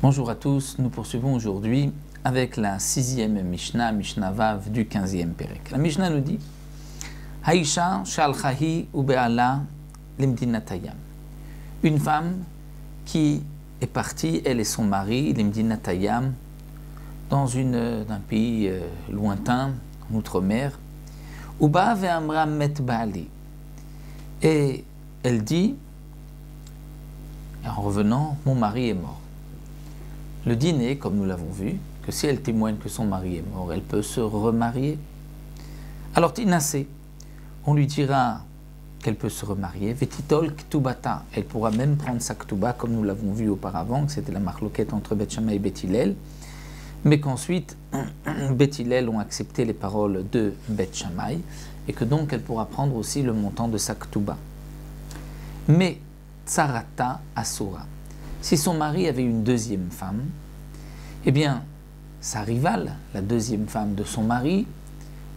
Bonjour à tous, nous poursuivons aujourd'hui avec la 6e Mishnah, Mishnah Vav du 15e Perek. La Mishnah nous dit Haïcha shalchahi ube'ala limdinatayam. Une femme qui est partie, elle et son mari, limdinatayam, dans un pays lointain, en outre-mer, Uba ve'amra met ba'ali. Et elle dit, en revenant, mon mari est mort. Le dîner, comme nous l'avons vu, que si elle témoigne que son mari est mort, elle peut se remarier. Alors Tinasé, on lui dira qu'elle peut se remarier. Vetitol ktubata, elle pourra même prendre sa ktuba, comme nous l'avons vu auparavant, que c'était la marloquette entre Beth Shammai et Beth Hillel, mais qu'ensuite Beth Hillel ont accepté les paroles de Beth Shammai, et que donc elle pourra prendre aussi le montant de sa ktuba. Mais tsarata asura. Si son mari avait une deuxième femme, eh bien, sa rivale, la deuxième femme de son mari,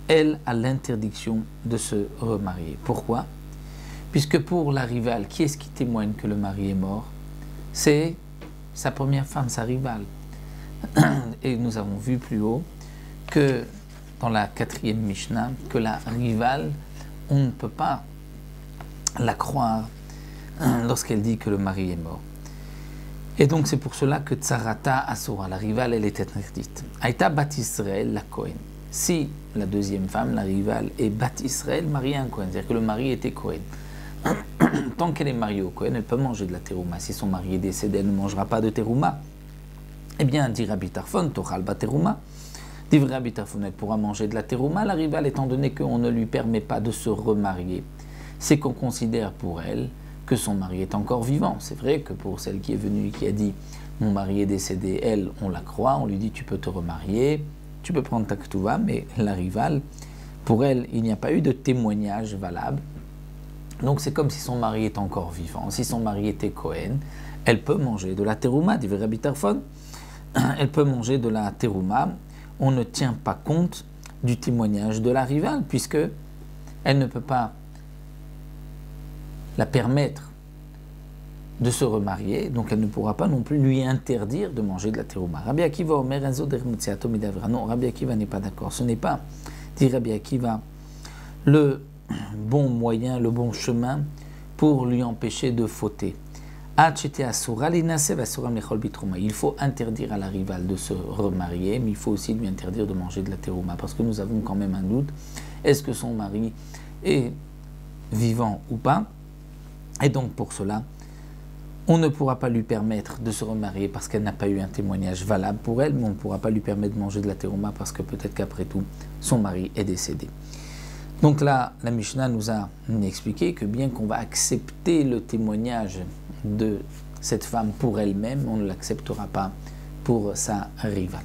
elle a l'interdiction de se remarier. Pourquoi? Puisque pour la rivale, qui est-ce qui témoigne que le mari est mort? C'est sa première femme, sa rivale. Et nous avons vu plus haut que dans la 4e Mishnah, que la rivale, on ne peut pas la croire lorsqu'elle dit que le mari est mort. Et donc c'est pour cela que Tsarata Asura, la rivale, elle est interdite. Aïta Bat Israël, la Kohen. Si la deuxième femme, la rivale, est Bat Israël, mariée à un Kohen, c'est-à-dire que le mari était Kohen. Tant qu'elle est mariée au Kohen, elle peut manger de la terouma. Si son mari est décédé, elle ne mangera pas de terouma. Eh bien, dit Rabbi Tarfon, Tochal Bat Terouma. Dit Rabbi Tarfon, elle pourra manger de la terouma. La rivale, étant donné qu'on ne lui permet pas de se remarier, c'est qu'on considère pour elle que son mari est encore vivant. C'est vrai que pour celle qui est venue et qui a dit « mon mari est décédé », elle, on la croit, on lui dit « tu peux te remarier, tu peux prendre ta ketouva », mais la rivale, pour elle, il n'y a pas eu de témoignage valable. Donc c'est comme si son mari est encore vivant. Si son mari était Kohen, elle peut manger de la terouma, dit Rabbi Tarfon. Elle peut manger de la terouma. On ne tient pas compte du témoignage de la rivale, puisque elle ne peut pas la permettre de se remarier, donc elle ne pourra pas non plus lui interdire de manger de la terouma. Rabbi Akiva Omer Enzo dermutziato midavra. Non, Rabbi Akiva n'est pas d'accord. Ce n'est pas, dit Rabbi Akiva, le bon moyen, le bon chemin pour lui empêcher de fauter. Il faut interdire à la rivale de se remarier, mais il faut aussi lui interdire de manger de la terouma, parce que nous avons quand même un doute. Est-ce que son mari est vivant ou pas? Et donc pour cela, on ne pourra pas lui permettre de se remarier parce qu'elle n'a pas eu un témoignage valable pour elle, mais on ne pourra pas lui permettre de manger de la terouma parce que peut-être qu'après tout, son mari est décédé. Donc là, la Mishnah nous a expliqué que bien qu'on va accepter le témoignage de cette femme pour elle-même, on ne l'acceptera pas pour sa rivale.